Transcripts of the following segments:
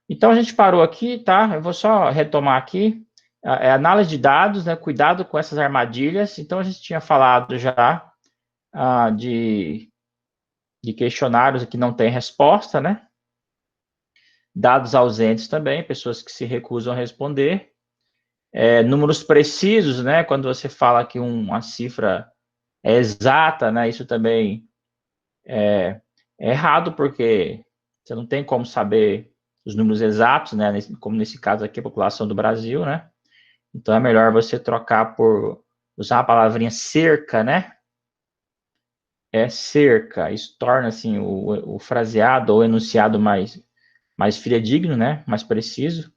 Então, a gente parou aqui, tá? Eu vou só retomar aqui. Análise de dados, né? Cuidado com essas armadilhas. Então, a gente tinha falado já de questionários que não têm resposta, né? Dados ausentes também, pessoas que se recusam a responder. Números precisos, né? Quando você fala que uma cifra é exata, né? Isso também é errado, porque você não tem como saber os números exatos, né? Como nesse caso aqui, a população do Brasil, né? Então é melhor você trocar por usar a palavrinha cerca, né? É cerca. Isso torna assim o fraseado ou enunciado mais fidedigno, né? Mais preciso.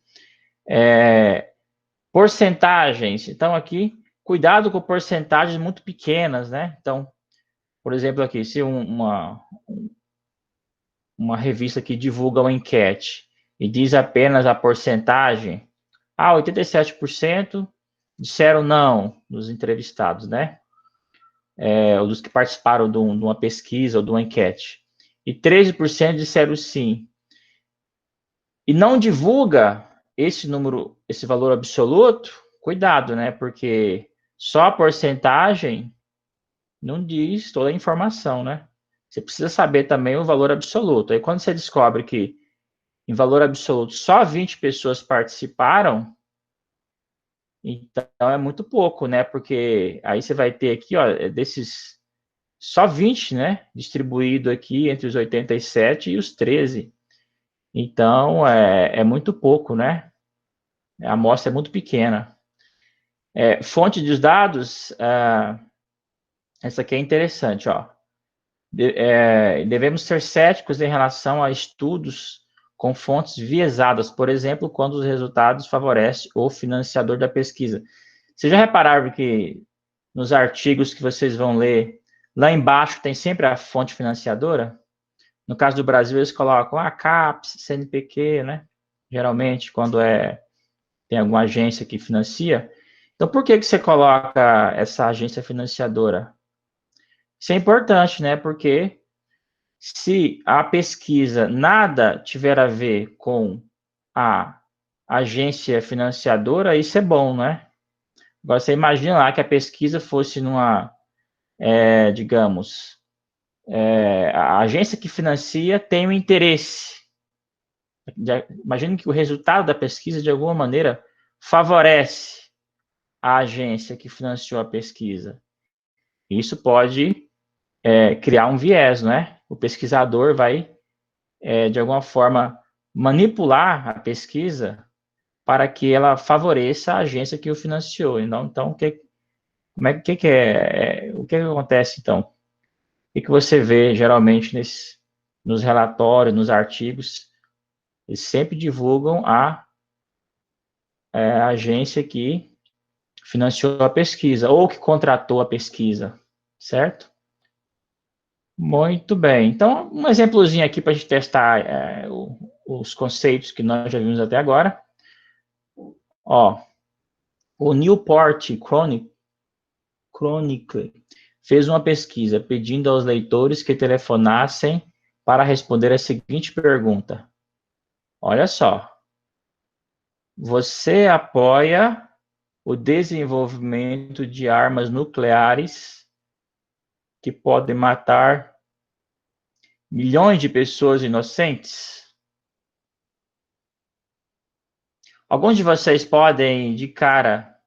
Porcentagens. Então aqui, cuidado com porcentagens muito pequenas, né? Então, por exemplo, aqui, se uma revista que divulga uma enquete e diz apenas a porcentagem, 87% disseram não dos entrevistados, né? Ou dos que participaram de uma pesquisa ou de uma enquete. E 13% disseram sim. E não divulga esse número, esse valor absoluto, cuidado, né? Porque só a porcentagem não diz toda a informação, né? Você precisa saber também o valor absoluto. Aí quando você descobre que em valor absoluto só 20 pessoas participaram, então é muito pouco, né? Porque aí você vai ter aqui, ó, desses só 20, né? Distribuído aqui entre os 87 e os 13. Então é muito pouco, né? A amostra é muito pequena. Fonte dos dados, essa aqui é interessante, ó. Devemos ser céticos em relação a estudos com fontes viesadas, por exemplo, quando os resultados favorecem o financiador da pesquisa. Vocês já repararam que nos artigos que vocês vão ler, lá embaixo tem sempre a fonte financiadora? No caso do Brasil, eles colocam a CAPES, CNPq, né? Geralmente, quando tem alguma agência que financia. Então, por que você coloca essa agência financiadora? Isso é importante, né? Porque se a pesquisa nada tiver a ver com a agência financiadora, isso é bom, né? Agora, você imagina lá que a pesquisa fosse digamos, a agência que financia tem um interesse. Imagina que o resultado da pesquisa, de alguma maneira, favorece a agência que financiou a pesquisa. Isso pode criar um viés, né? O pesquisador vai de alguma forma, manipular a pesquisa para que ela favoreça a agência que o financiou. Então o que acontece, então? O que você vê, geralmente, nos relatórios, nos artigos? Eles sempre divulgam a agência que financiou a pesquisa, ou que contratou a pesquisa, certo? Muito bem. Então, um exemplozinho aqui para a gente testar os conceitos que nós já vimos até agora. Ó, o Newport Chronicle fez uma pesquisa pedindo aos leitores que telefonassem para responder a seguinte pergunta. Olha só. Você apoia o desenvolvimento de armas nucleares que podem matar milhões de pessoas inocentes? Alguns de vocês podem, de cara,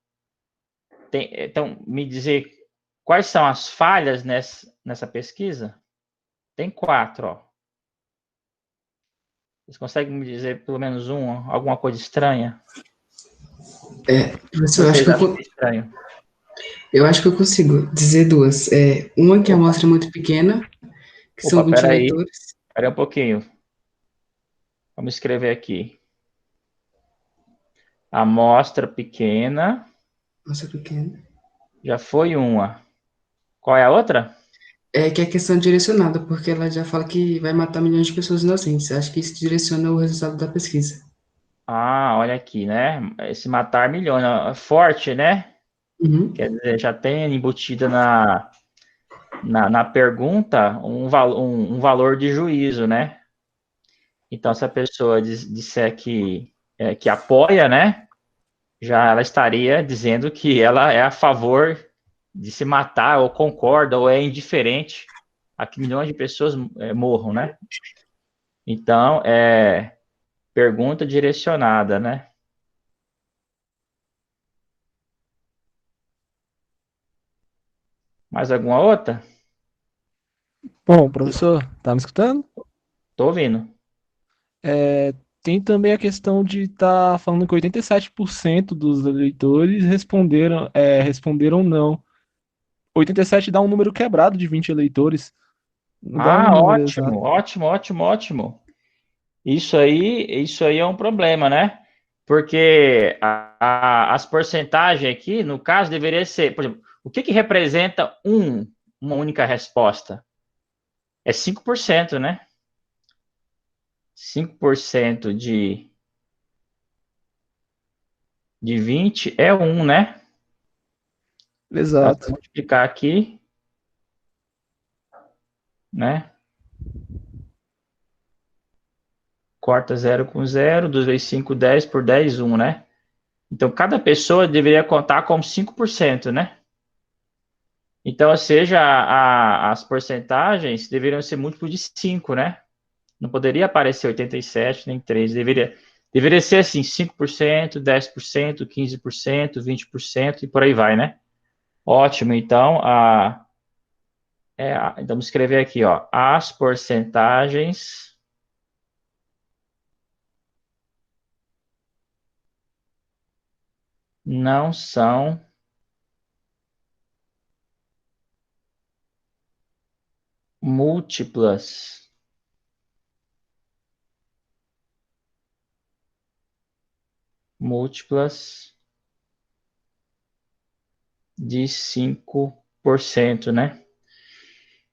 então, me dizer quais são as falhas nessa pesquisa? Tem 4, ó. Vocês conseguem me dizer pelo menos alguma coisa estranha? Professor, Vocês acham que é estranho? eu acho que eu consigo dizer duas. Uma que é a Opa, amostra é muito pequena, que são opa, 20 leitores. peraí um pouquinho. Vamos escrever aqui. Amostra pequena, Amostra pequena. já foi uma. Qual é a outra? Que é questão direcionada, porque ela já fala que vai matar milhões de pessoas inocentes. Acho que isso direciona o resultado da pesquisa. Olha aqui, né? Esse matar milhões, é forte, né? Uhum. Quer dizer, já tem embutida na pergunta um valor de juízo, né? Então, se a pessoa disser que apoia, né, já ela estaria dizendo que ela é a favor de se matar, ou concorda, ou é indiferente a que milhões de pessoas morram, né? Então, pergunta direcionada, né? Mais alguma outra? Bom, professor, tá me escutando? Tô ouvindo. Tem também a questão de estar falando que 87% dos eleitores responderam não. 87 dá um número quebrado de 20 eleitores. Não dá um Ah, número ótimo, exato. ótimo, ótimo, ótimo. Isso aí é um problema, né? Porque as porcentagens aqui, no caso, deveria ser, por exemplo, o que representa uma única resposta? É 5%, né? 5% de 20 é um, né? Então, se eu Exato. multiplicar aqui, né? Corta zero com zero, 2 vezes 5, 10, por 10, 1, né? Então, cada pessoa deveria contar como 5%, né? Então, ou seja, as porcentagens deveriam ser múltiplo de 5, né? Não poderia aparecer 87 nem 3. Deveria ser assim, 5%, 10%, 15%, 20% e por aí vai, né? Ótimo. Então, vamos escrever aqui, ó. As porcentagens não são múltiplas de 5%, né?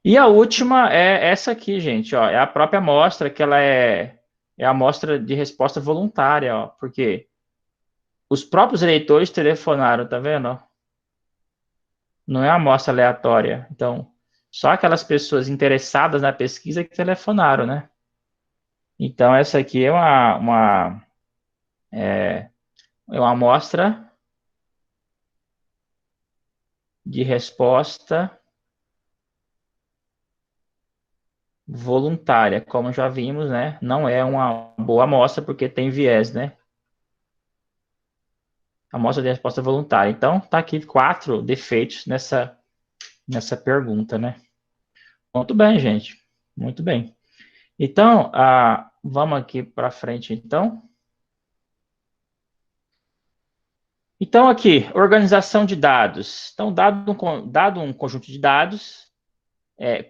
E a última é essa aqui, gente, ó, é a própria amostra, que ela é a amostra de resposta voluntária, ó, porque os próprios eleitores telefonaram, tá vendo? Ó? Não é uma amostra aleatória. Então, só aquelas pessoas interessadas na pesquisa que telefonaram, né? Então, essa aqui é uma amostra de resposta voluntária, como já vimos, né? Não é uma boa amostra porque tem viés, né? Amostra de resposta voluntária. Então, tá aqui 4 defeitos nessa pergunta, né? Muito bem, gente. Muito bem. Então, vamos aqui para frente, então. Então, aqui, organização de dados. Então, dado um conjunto de dados,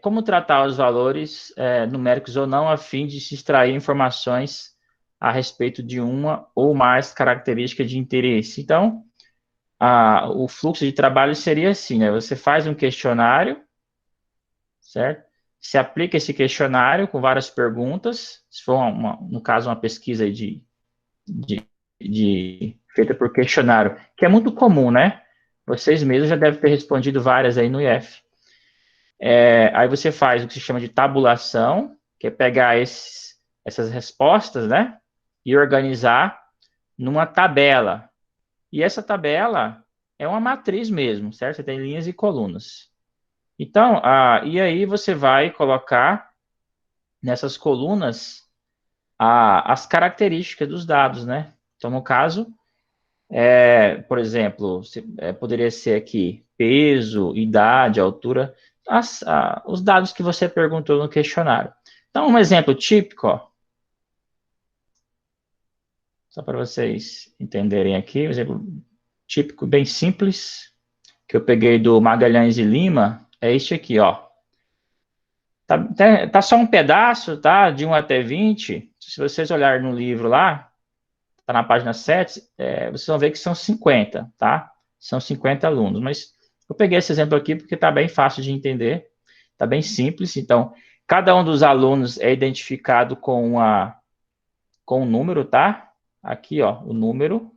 como tratar os valores numéricos ou não, a fim de se extrair informações a respeito de uma ou mais características de interesse. Então, o fluxo de trabalho seria assim, né? Você faz um questionário, certo? Se aplica esse questionário com várias perguntas, se for, no caso, uma pesquisa de, feita por questionário, que é muito comum, né? Vocês mesmos já devem ter respondido várias aí no IF. Aí você faz o que se chama de tabulação, que é pegar essas respostas, né? E organizar numa tabela. E essa tabela é uma matriz mesmo, certo? Você tem linhas e colunas. Então, e aí você vai colocar nessas colunas as características dos dados, né? Então, no caso, por exemplo, poderia ser aqui peso, idade, altura, os dados que você perguntou no questionário. Então, um exemplo típico, ó, só para vocês entenderem aqui, um exemplo típico bem simples, que eu peguei do Magalhães e Lima, é este aqui, ó. Tá só um pedaço, tá? De 1 até 20. Se vocês olharem no livro lá, tá na página 7, vocês vão ver que são 50, tá? São 50 alunos, mas eu peguei esse exemplo aqui porque tá bem fácil de entender, tá bem simples. Então, cada um dos alunos é identificado com um número, tá? Aqui, ó, o número.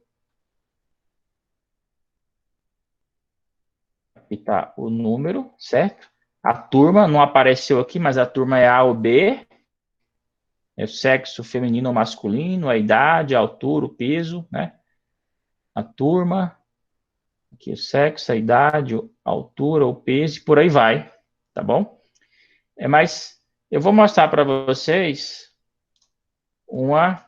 Aqui tá o número, certo? A turma não apareceu aqui, mas a turma é A ou B. É o sexo feminino ou masculino, a idade, a altura, o peso, né? A turma, aqui o sexo, a idade, a altura, o peso, e por aí vai, tá bom? Mas eu vou mostrar para vocês uma,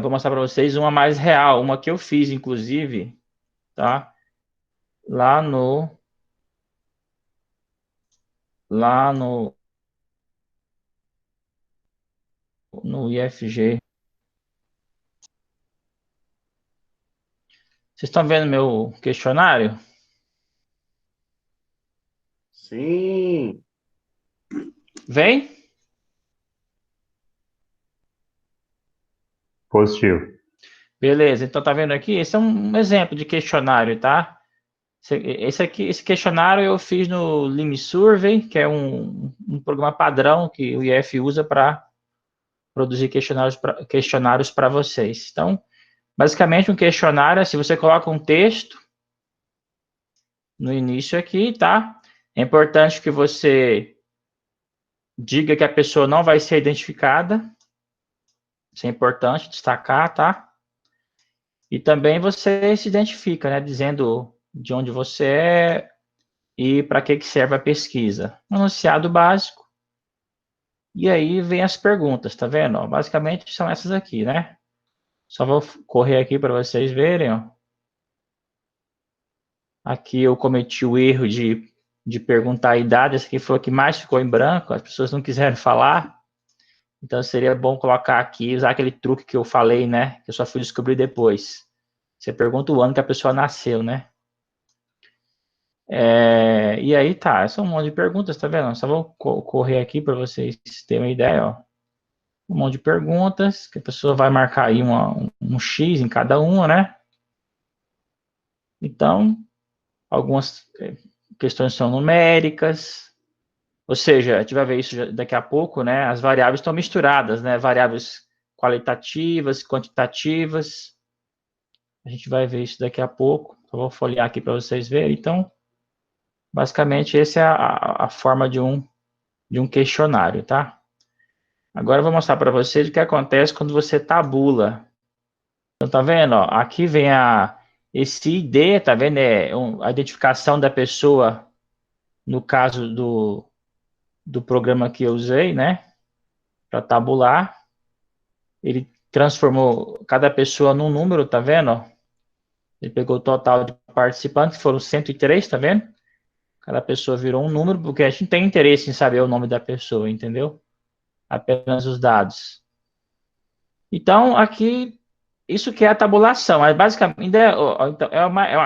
vou mostrar para vocês uma mais real, uma que eu fiz, inclusive, tá? Lá no IFG. Vocês estão vendo meu questionário? Sim. Vem? Positivo. Beleza, então tá vendo aqui? Esse é um exemplo de questionário, tá? Esse questionário eu fiz no Lime Survey, que é um programa padrão que o IF usa para produzir questionários para vocês. Então, basicamente, um questionário é se você coloca um texto no início aqui, tá? É importante que você diga que a pessoa não vai ser identificada. Isso é importante destacar, tá? E também você se identifica, né? Dizendo de onde você é e para que serve a pesquisa. Um enunciado básico. E aí vem as perguntas, tá vendo? Ó, basicamente são essas aqui, né? Só vou correr aqui para vocês verem, ó. Aqui eu cometi o erro de perguntar a idade, essa aqui foi a que mais ficou em branco, as pessoas não quiseram falar. Então seria bom colocar aqui, usar aquele truque que eu falei, né? Que eu só fui descobrir depois. Você pergunta o ano que a pessoa nasceu, né? E aí tá, são um monte de perguntas, tá vendo? Só vou correr aqui para vocês terem uma ideia, ó. Um monte de perguntas, que a pessoa vai marcar aí um X em cada uma, né? Então, algumas questões são numéricas, ou seja, a gente vai ver isso daqui a pouco, né? As variáveis estão misturadas, né? Variáveis qualitativas, quantitativas. A gente vai ver isso daqui a pouco. Eu vou folhear aqui para vocês verem. Então, basicamente, essa é a forma de um questionário, tá? Agora eu vou mostrar para vocês o que acontece quando você tabula. Então, tá vendo? Ó, aqui vem esse ID, tá vendo? A identificação da pessoa, no caso do programa que eu usei, né? Para tabular. Ele transformou cada pessoa num número, tá vendo? Ó? Ele pegou o total de participantes, que foram 103, tá vendo? Cada pessoa virou um número, porque a gente não tem interesse em saber o nome da pessoa, entendeu? Apenas os dados. Então, aqui, isso que é a tabulação. Mas, basicamente, então,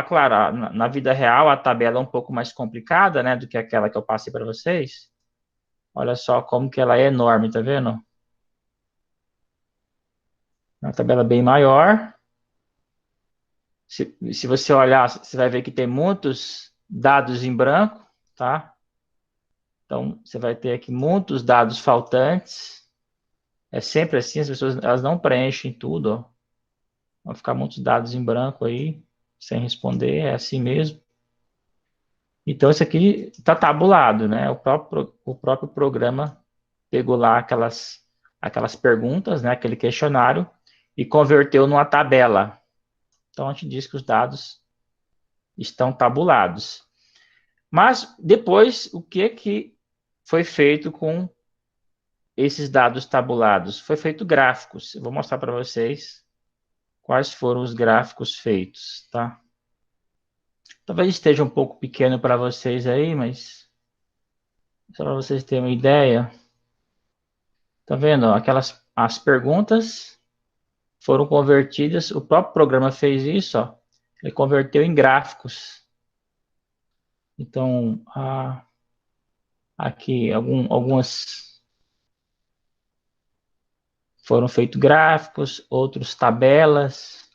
claro, na vida real, a tabela é um pouco mais complicada, né, do que aquela que eu passei para vocês. Olha só como que ela é enorme, tá vendo? Uma tabela bem maior. Se você olhar, você vai ver que tem muitos dados em branco, tá? Então, você vai ter aqui muitos dados faltantes. É sempre assim, as pessoas elas não preenchem tudo, ó. Vão ficar muitos dados em branco aí, sem responder, é assim mesmo. Então, isso aqui está tabulado, né? O próprio programa pegou lá aquelas perguntas, né? Aquele questionário, e converteu numa tabela. Então, a gente diz que os dados estão tabulados. Mas, depois, o que foi feito com esses dados tabulados? Foi feito gráficos. Eu vou mostrar para vocês quais foram os gráficos feitos, tá? Talvez esteja um pouco pequeno para vocês aí, mas só para vocês terem uma ideia. Tá vendo? Ó, as perguntas foram convertidas, o próprio programa fez isso, ó. Ele converteu em gráficos. Então, aqui algumas foram feitos gráficos, outros tabelas,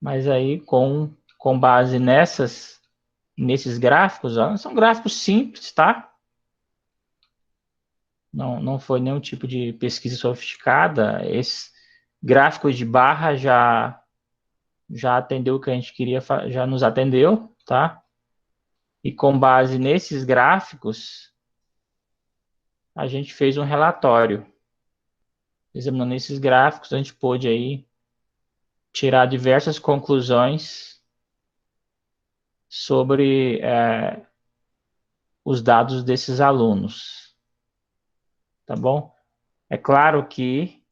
mas aí com base nesses gráficos, ó, são gráficos simples, tá? Não foi nenhum tipo de pesquisa sofisticada. Esse gráfico de barra já atendeu o que a gente queria, já nos atendeu, tá? E com base nesses gráficos, a gente fez um relatório. Examinando esses gráficos, a gente pôde aí tirar diversas conclusões sobre os dados desses alunos. Tá bom? É claro que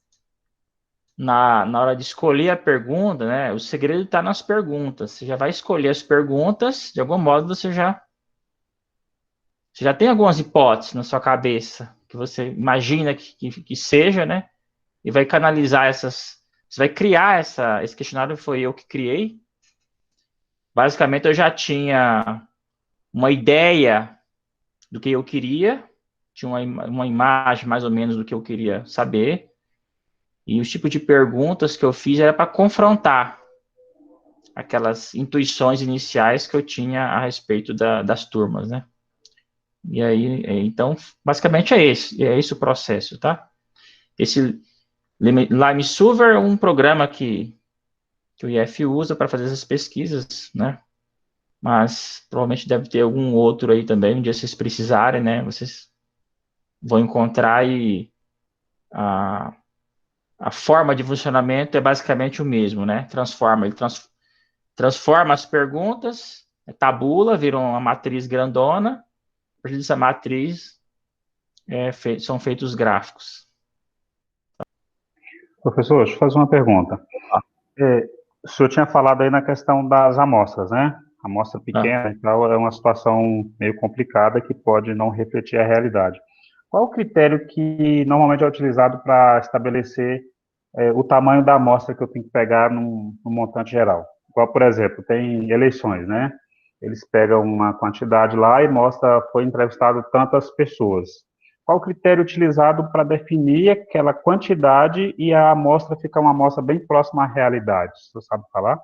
na hora de escolher a pergunta, né, o segredo está nas perguntas. Você já vai escolher as perguntas, de algum modo você já tem algumas hipóteses na sua cabeça, que você imagina que seja, né? E vai canalizar essas. Você vai criar esse questionário, foi eu que criei. Basicamente, eu já tinha uma ideia do que eu queria, tinha uma imagem mais ou menos do que eu queria saber, e os tipos de perguntas que eu fiz era para confrontar aquelas intuições iniciais que eu tinha a respeito das turmas, né? E aí, então, basicamente é esse o processo, tá? Esse LimeSurver é um programa que o IF usa para fazer essas pesquisas, né? Mas provavelmente deve ter algum outro aí também, um dia vocês precisarem, né? Vocês vão encontrar e a forma de funcionamento é basicamente o mesmo, né? Ele transforma as perguntas, tabula, vira uma matriz grandona, a partir dessa matriz são feitos os gráficos. Professor, deixa eu fazer uma pergunta. O senhor tinha falado aí na questão das amostras, né? Amostra pequena e tal é uma situação meio complicada que pode não refletir a realidade. Qual o critério que normalmente é utilizado para estabelecer o tamanho da amostra que eu tenho que pegar no montante geral? Igual, por exemplo, tem eleições, né? Eles pegam uma quantidade lá e mostra foi entrevistado tantas pessoas. Qual o critério utilizado para definir aquela quantidade e a amostra ficar uma amostra bem próxima à realidade? Você sabe falar?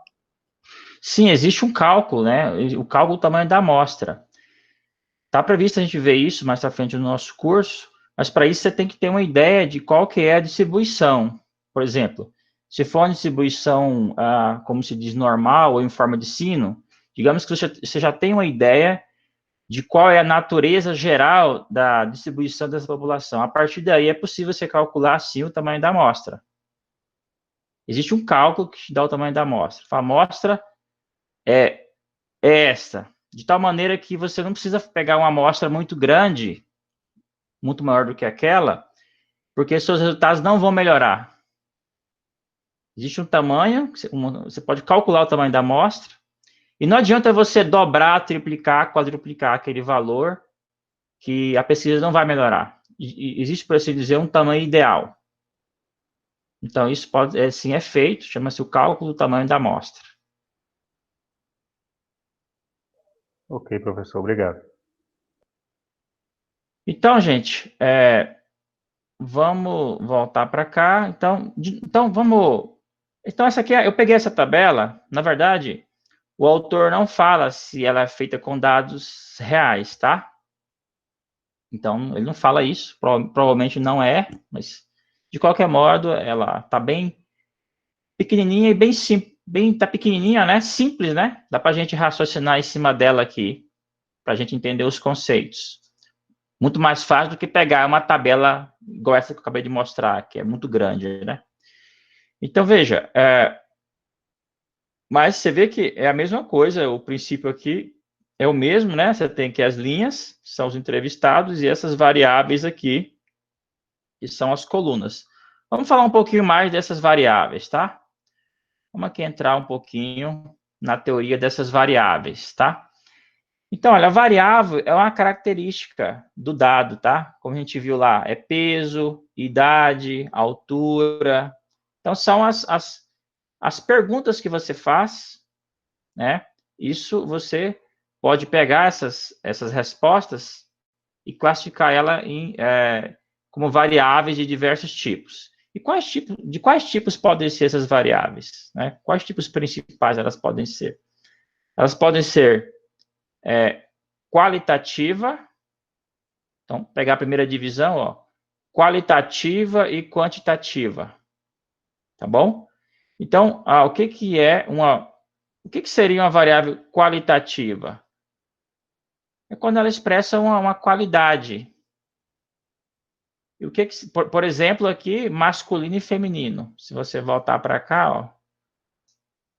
Sim, existe um cálculo, né? O cálculo do tamanho da amostra. Está previsto a gente ver isso mais à frente no nosso curso, mas para isso você tem que ter uma ideia de qual que é a distribuição. Por exemplo, se for uma distribuição, como se diz, normal ou em forma de sino, digamos que você já tem uma ideia de qual é a natureza geral da distribuição dessa população. A partir daí é possível você calcular, sim, o tamanho da amostra. Existe um cálculo que te dá o tamanho da amostra. A amostra é essa, de tal maneira que você não precisa pegar uma amostra muito grande, muito maior do que aquela, porque seus resultados não vão melhorar. Existe um tamanho, você pode calcular o tamanho da amostra, e não adianta você dobrar, triplicar, quadruplicar aquele valor, que a pesquisa não vai melhorar. Existe, por assim dizer, um tamanho ideal. Então, isso pode, sim, é feito, chama-se o cálculo do tamanho da amostra. Ok, professor, obrigado. Então, gente, vamos voltar para cá. Então, vamos... Então, essa aqui, eu peguei essa tabela, na verdade, o autor não fala se ela é feita com dados reais, tá? Então, ele não fala isso, provavelmente não é, mas, de qualquer modo, ela tá bem pequenininha e bem simples, tá pequenininha, né? Simples, né? Dá para a gente raciocinar em cima dela aqui, para a gente entender os conceitos. Muito mais fácil do que pegar uma tabela igual essa que eu acabei de mostrar, que é muito grande, né? Então, veja, mas você vê que é a mesma coisa, o princípio aqui é o mesmo, né? Você tem que as linhas, são os entrevistados, e essas variáveis aqui, que são as colunas. Vamos falar um pouquinho mais dessas variáveis, tá? Vamos aqui entrar um pouquinho na teoria dessas variáveis, tá? Então, olha, a variável é uma característica do dado, tá? Como a gente viu lá, é peso, idade, altura. Então, são as perguntas que você faz, né? Isso você pode pegar essas respostas e classificar ela como variáveis de diversos tipos. E de quais tipos podem ser essas variáveis? Né? Quais tipos principais elas podem ser? Elas podem ser qualitativa, então, pegar a primeira divisão, ó, qualitativa e quantitativa, tá bom? Então, o que que seria uma variável qualitativa? É quando ela expressa uma qualidade. E o que, por exemplo, aqui, masculino e feminino. Se você voltar para cá, ó,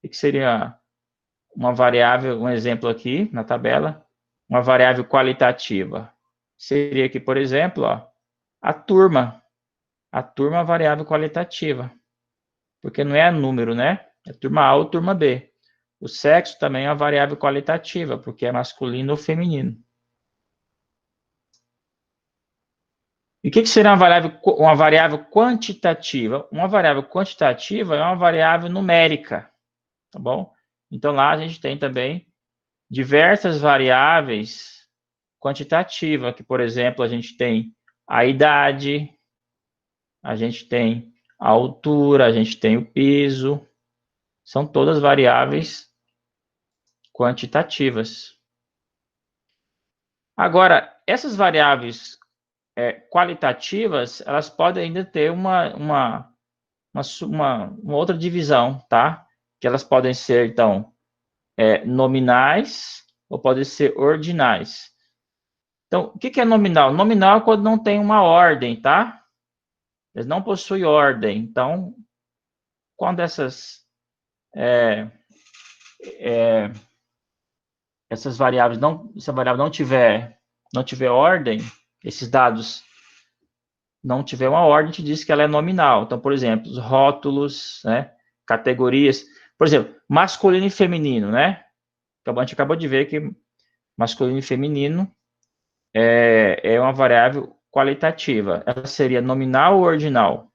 o que seria uma variável, um exemplo aqui na tabela, uma variável qualitativa. Seria aqui, por exemplo, ó, a turma. A turma é uma variável qualitativa, porque não é número, né? É turma A ou turma B. O sexo também é uma variável qualitativa, porque é masculino ou feminino. E o que seria uma variável quantitativa? Uma variável quantitativa é uma variável numérica, tá bom? Então, lá a gente tem também diversas variáveis quantitativas, que, por exemplo, a gente tem a idade, a gente tem a altura, a gente tem o peso, são todas variáveis quantitativas. Agora, essas variáveis qualitativas, elas podem ainda ter uma outra divisão, tá? Que elas podem ser, então, nominais ou podem ser ordinais. Então, o que é nominal? Nominal é quando não tem uma ordem, tá? Eles não possuem ordem. Então, quando essas variáveis essa variável não tiver ordem, esses dados não tiver uma ordem, a gente diz que ela é nominal. Então, por exemplo, os rótulos, né, categorias, por exemplo, masculino e feminino, né? A gente acabou de ver que masculino e feminino é uma variável qualitativa. Ela seria nominal ou ordinal?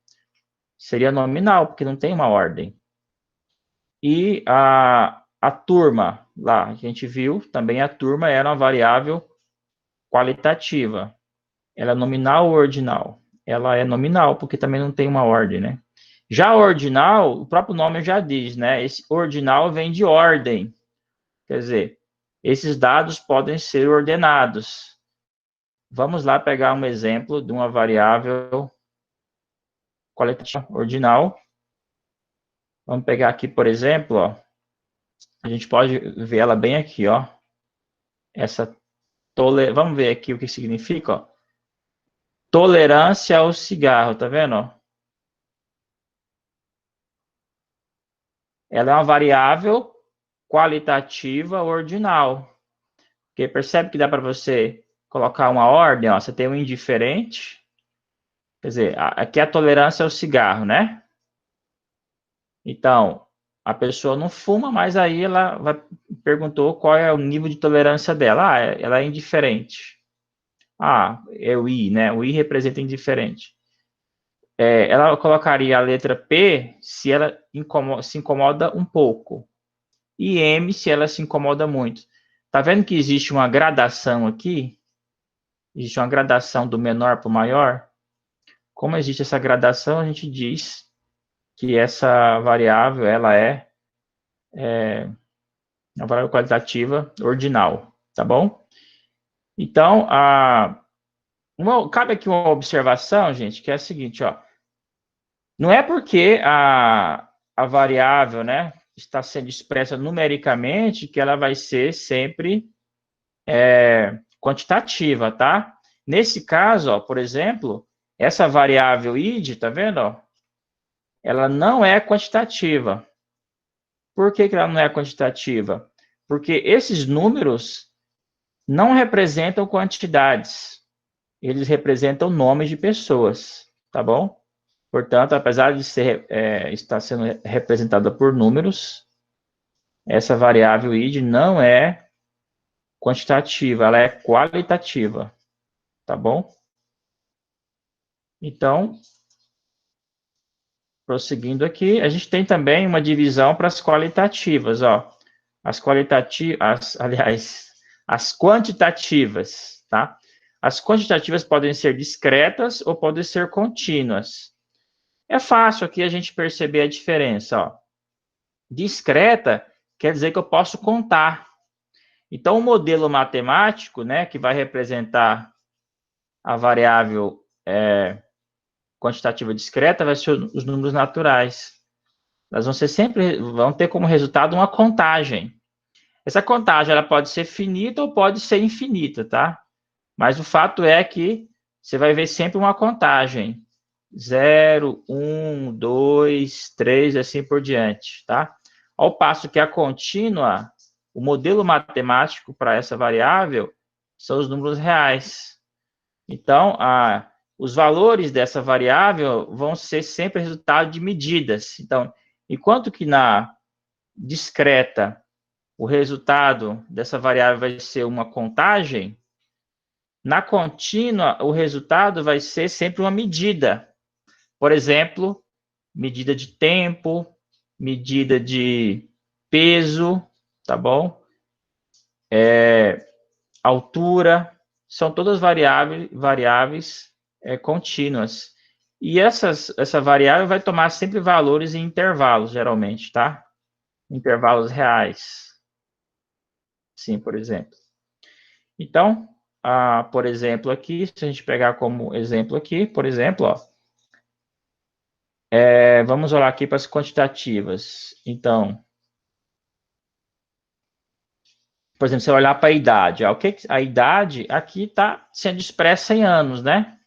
Seria nominal, porque não tem uma ordem. E a turma, lá, que a gente viu, também a turma era uma variável qualitativa. Ela é nominal ou ordinal? Ela é nominal, porque também não tem uma ordem, né? Já ordinal, o próprio nome já diz, né? Esse ordinal vem de ordem. Quer dizer, esses dados podem ser ordenados. Vamos lá pegar um exemplo de uma variável qualitativa ordinal. Vamos pegar aqui, por exemplo, ó. A gente pode ver ela bem aqui, ó. Vamos ver aqui o que significa, ó. Tolerância ao cigarro, tá vendo, ó? Ela é uma variável qualitativa ordinal. Porque percebe que dá para você colocar uma ordem, ó. Você tem um indiferente. Quer dizer, aqui é a tolerância ao cigarro, né? Então, a pessoa não fuma, mas aí ela perguntou qual é o nível de tolerância dela. Ela é indiferente. É o I, né? O I representa indiferente. Ela colocaria a letra P se ela se incomoda um pouco. E M se ela se incomoda muito. Tá vendo que existe uma gradação aqui? Existe uma gradação do menor para o maior? Como existe essa gradação, a gente diz que essa variável ela é uma variável qualitativa ordinal, tá bom? Então, cabe aqui uma observação, gente, que é a seguinte, ó. Não é porque a variável, né, está sendo expressa numericamente que ela vai ser sempre quantitativa, tá? Nesse caso, ó, por exemplo, essa variável id, tá vendo, ó? Ela não é quantitativa. Por que ela não é quantitativa? Porque esses números não representam quantidades. Eles representam nomes de pessoas, tá bom? Portanto, apesar de estar sendo representada por números, essa variável id não é quantitativa, ela é qualitativa, tá bom? Então, prosseguindo aqui, a gente tem também uma divisão para as qualitativas, ó. As quantitativas, tá? As quantitativas podem ser discretas ou podem ser contínuas. É fácil aqui a gente perceber a diferença, ó. Discreta quer dizer que eu posso contar. Então, o modelo matemático, né, que vai representar a variável quantitativa discreta, vai ser os números naturais. Elas vão ter como resultado uma contagem. Essa contagem ela pode ser finita ou pode ser infinita, tá? Mas o fato é que você vai ver sempre uma contagem. 0, 1, 2, 3, assim por diante, tá? Ao passo que a contínua, o modelo matemático para essa variável são os números reais. Então, os valores dessa variável vão ser sempre resultado de medidas. Então, enquanto que na discreta o resultado dessa variável vai ser uma contagem, na contínua o resultado vai ser sempre uma medida. Por exemplo, medida de tempo, medida de peso, tá bom? Altura, são todas variáveis contínuas. E essa variável vai tomar sempre valores em intervalos, geralmente, tá? Intervalos reais. Sim, por exemplo. Então, por exemplo, aqui, se a gente pegar como exemplo aqui, por exemplo, ó, vamos olhar aqui para as quantitativas. Então, por exemplo, se eu olhar para a idade, a idade aqui está sendo expressa em anos, né?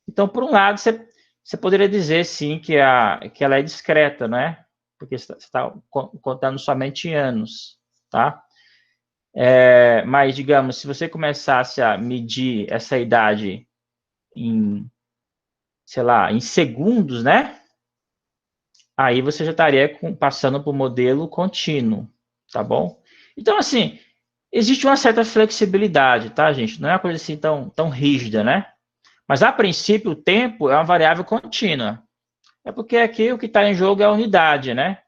Então, por um lado, você poderia dizer, sim, que ela é discreta, né? Porque você está contando somente em anos, tá? Mas, digamos, se você começasse a medir essa idade em, sei lá, em segundos, né? Aí você já estaria passando por modelo contínuo, tá bom? Então, assim, existe uma certa flexibilidade, tá, gente? Não é uma coisa assim tão rígida, né? Mas, a princípio, o tempo é uma variável contínua. É porque aqui o que está em jogo é a unidade, né?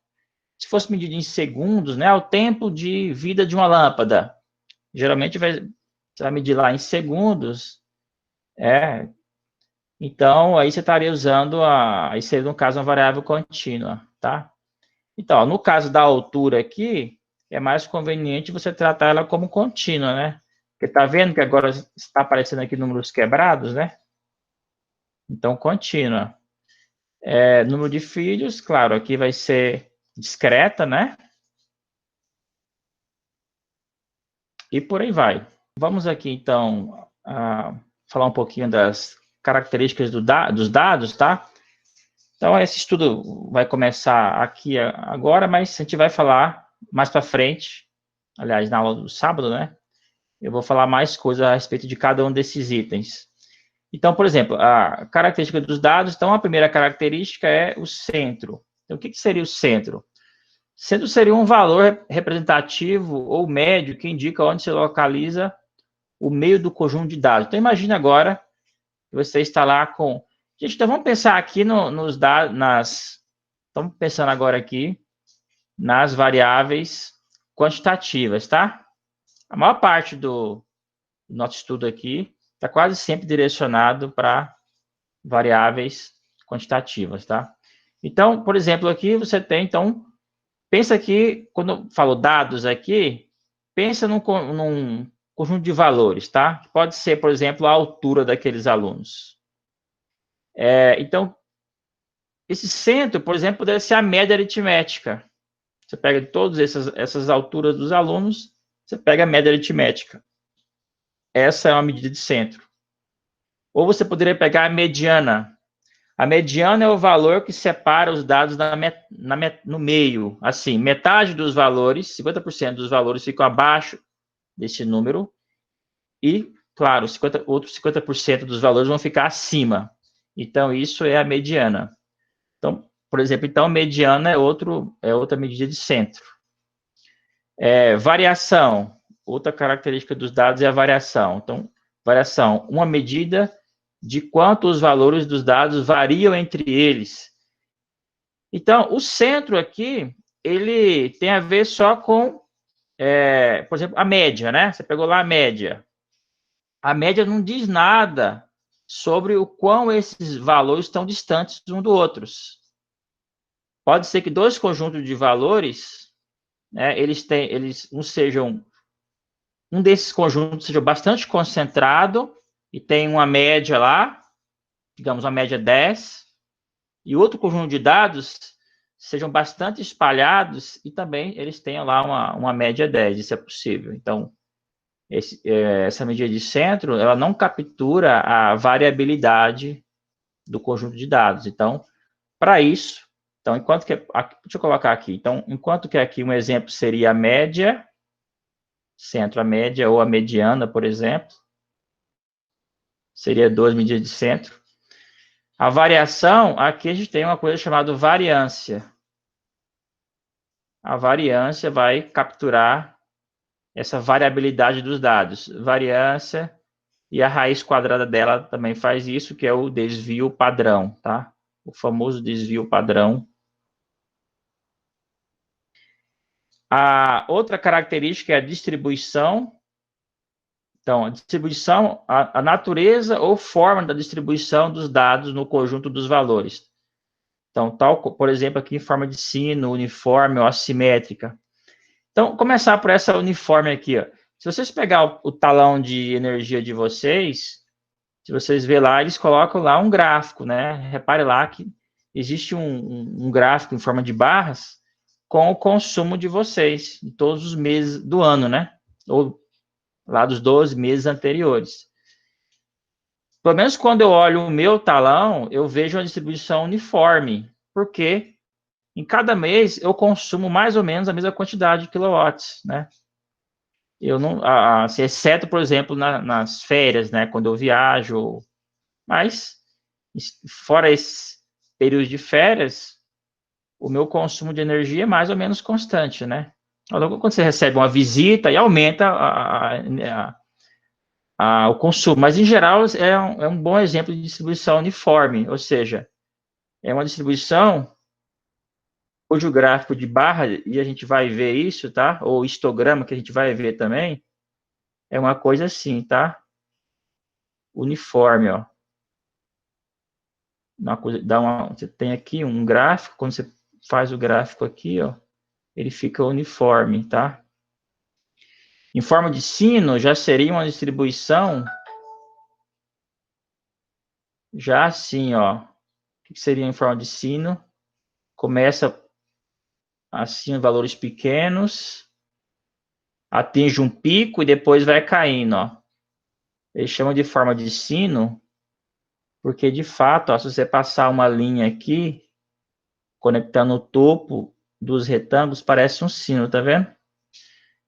Se fosse medido em segundos, né? O tempo de vida de uma lâmpada. Geralmente, você vai medir lá em segundos. Então, aí você estaria usando aí seria, no caso, uma variável contínua, tá? Então, ó, no caso da altura aqui, é mais conveniente você tratar ela como contínua, né? Porque tá vendo que agora está aparecendo aqui números quebrados, né? Então, contínua. Número de filhos, claro, aqui vai ser discreta, né? E por aí vai. Vamos aqui, então, falar um pouquinho das características dos dados, tá? Então, esse estudo vai começar aqui agora, mas a gente vai falar mais para frente, aliás, na aula do sábado, né? Eu vou falar mais coisas a respeito de cada um desses itens. Então, por exemplo, a característica dos dados, então, a primeira característica é o centro. Então, o que seria o centro? Centro seria um valor representativo ou médio que indica onde se localiza o meio do conjunto de dados. Então, imagine agora que você está lá com... Gente, então vamos pensar aqui nos dados, estamos pensando agora aqui nas variáveis quantitativas, tá? A maior parte do nosso estudo aqui está quase sempre direcionado para variáveis quantitativas, tá? Então, por exemplo, aqui você tem, então, pensa aqui, quando eu falo dados aqui, pensa num conjunto de valores, tá? Pode ser, por exemplo, a altura daqueles alunos. Então, esse centro, por exemplo, deve ser a média aritmética. Você pega todas essas alturas dos alunos, você pega a média aritmética. Essa é uma medida de centro. Ou você poderia pegar a mediana. A mediana é o valor que separa os dados no meio. Assim, metade dos valores, 50% dos valores ficam abaixo desse número. E, claro, outros 50% dos valores vão ficar acima. Então, isso é a mediana. Então, por exemplo, a mediana é outra medida de centro. Variação. Outra característica dos dados é a variação. Então, variação, uma medida de quanto os valores dos dados variam entre eles. Então, o centro aqui, ele tem a ver só com, por exemplo, a média, né? Você pegou lá a média. A média não diz nada sobre o quão esses valores estão distantes um dos outros. Pode ser que dois conjuntos de valores, né, um desses conjuntos seja bastante concentrado e tem uma média lá, digamos, uma média 10, e outro conjunto de dados sejam bastante espalhados e também eles tenham lá uma média 10, isso é possível. Então, essa medida de centro, ela não captura a variabilidade do conjunto de dados. Então, para isso, então, enquanto que, deixa eu colocar aqui, então, enquanto que aqui um exemplo seria a média, centro, a média ou a mediana, por exemplo, seria 2 medidas de centro. A variação, aqui a gente tem uma coisa chamada variância. A variância vai capturar essa variabilidade dos dados. Variância, e a raiz quadrada dela também faz isso, que é o desvio padrão, tá? O famoso desvio padrão. A outra característica é a distribuição. Então, a distribuição, a natureza ou forma da distribuição dos dados no conjunto dos valores. Então, tal, por exemplo, aqui em forma de sino, uniforme ou assimétrica. Então, começar por essa uniforme aqui, ó. Se vocês pegar o talão de energia de vocês, se vocês verem lá, eles colocam lá um gráfico, né? Repare lá que existe um gráfico em forma de barras com o consumo de vocês, de todos os meses do ano, né? Ou lá dos 12 meses anteriores. Pelo menos quando eu olho o meu talão, eu vejo uma distribuição uniforme, porque em cada mês eu consumo mais ou menos a mesma quantidade de quilowatts, né? Eu não, assim, exceto, por exemplo, nas férias, né? Quando eu viajo, mas fora esse período de férias, o meu consumo de energia é mais ou menos constante, né? Logo quando você recebe uma visita e aumenta o consumo, mas em geral é um bom exemplo de distribuição uniforme, ou seja, é uma distribuição cujo gráfico de barra, e a gente vai ver isso, tá? Ou histograma, que a gente vai ver também, é uma coisa assim, tá? Uniforme, ó. Uma coisa, você tem aqui um gráfico, quando você faz o gráfico aqui, ó, ele fica uniforme, tá? Em forma de sino, já seria uma distribuição, já assim, ó. O que seria em forma de sino? Começa assim, valores pequenos, atinge um pico e depois vai caindo, ó. Eles chamam de forma de sino, porque de fato, ó, se você passar uma linha aqui, conectando o topo dos retângulos, parece um sino, tá vendo?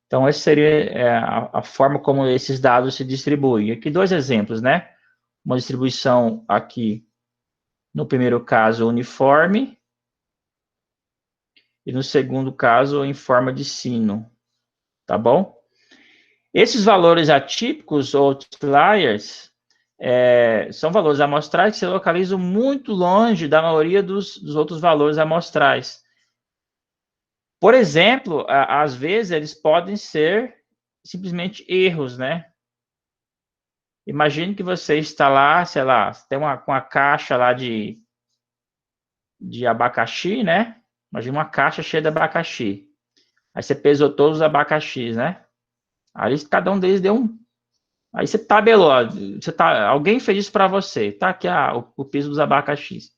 Então, essa seria a forma como esses dados se distribuem. Aqui dois exemplos, né? Uma distribuição aqui, no primeiro caso, uniforme, e no segundo caso, em forma de sino, tá bom? Esses valores atípicos, ou outliers, são valores amostrais que se localizam muito longe da maioria dos outros valores amostrais. Por exemplo, às vezes eles podem ser simplesmente erros, né? Imagine que você está lá, sei lá, tem uma caixa lá de abacaxi, né? Imagina uma caixa cheia de abacaxi. Aí você pesou todos os abacaxis, né? Aí cada um deles deu um. Aí você tabelou, alguém fez isso para você, tá aqui o peso dos abacaxis.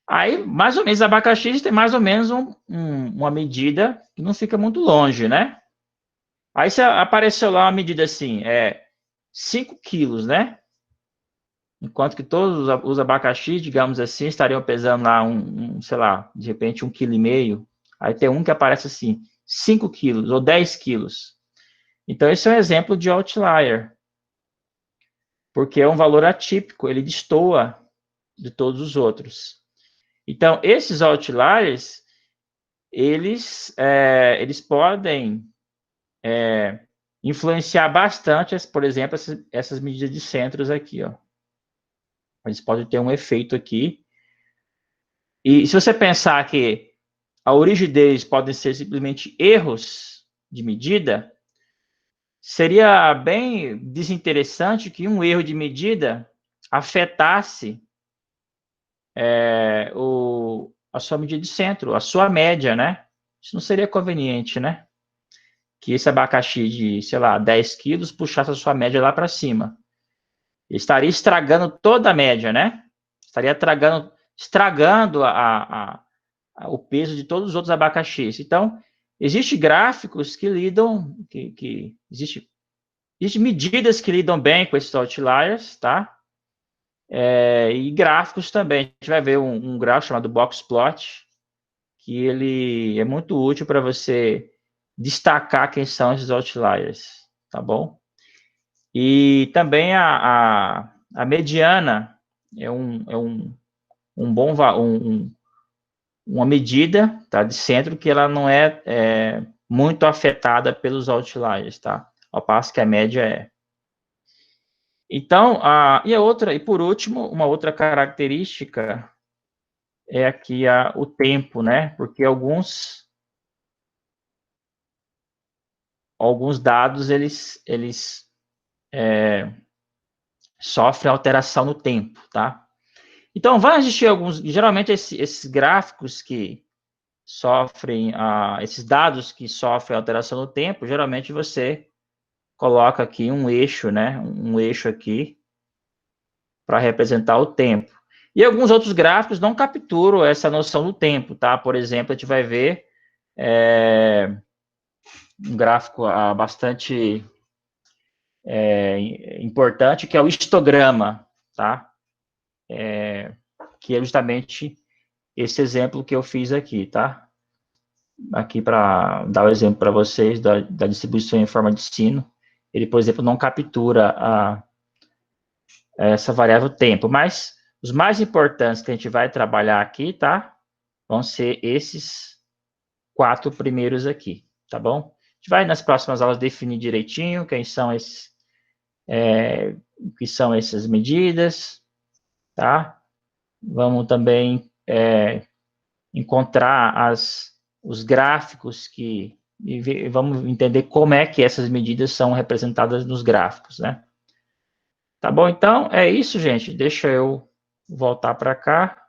Aí, mais ou menos, abacaxis tem mais ou menos uma medida que não fica muito longe, né? Aí apareceu lá uma medida assim, 5 quilos, né? Enquanto que todos os abacaxis, digamos assim, estariam pesando lá sei lá, de repente 1,5 kg. Aí tem um que aparece assim, 5 quilos ou 10 quilos. Então, esse é um exemplo de outlier. Porque é um valor atípico, ele destoa de todos os outros. Então, esses outliers, eles podem influenciar bastante, por exemplo, essas medidas de centros aqui, ó. Eles podem ter um efeito aqui. E se você pensar que a origem deles podem ser simplesmente erros de medida, seria bem desinteressante que um erro de medida afetasse a sua medida de centro, a sua média, né? Isso não seria conveniente, né? Que esse abacaxi de, sei lá, 10 quilos puxasse a sua média lá para cima. Ele estaria estragando toda a média, né? Estaria estragando o peso de todos os outros abacaxis. Então, existem gráficos que lidam, existe Existem medidas que lidam bem com esses outliers, tá? E gráficos também. A gente vai ver um gráfico chamado Boxplot, que ele é muito útil para você destacar quem são esses outliers, tá bom? E também a mediana é uma medida, tá, de centro que ela não é muito afetada pelos outliers, tá? Ao passo que a média é. Então, e por último, uma outra característica é aqui o tempo, né? Porque alguns dados, eles sofrem alteração no tempo, tá? Então, vai existir geralmente esses gráficos que sofrem, esses dados que sofrem alteração no tempo, geralmente você coloca aqui um eixo, né? Um eixo aqui para representar o tempo. E alguns outros gráficos não capturam essa noção do tempo, tá? Por exemplo, a gente vai ver um gráfico bastante importante, que é o histograma, tá? Que é justamente esse exemplo que eu fiz aqui, tá? Aqui para dar o exemplo para vocês da distribuição em forma de sino. Ele, por exemplo, não captura essa variável tempo, mas os mais importantes que a gente vai trabalhar aqui, tá? Vão ser esses 4 primeiros aqui, tá bom? A gente vai nas próximas aulas definir direitinho quem são esses, que são essas medidas, tá? Vamos também encontrar os gráficos e vamos entender como é que essas medidas são representadas nos gráficos, né? Tá bom? Então, é isso, gente. Deixa eu voltar para cá.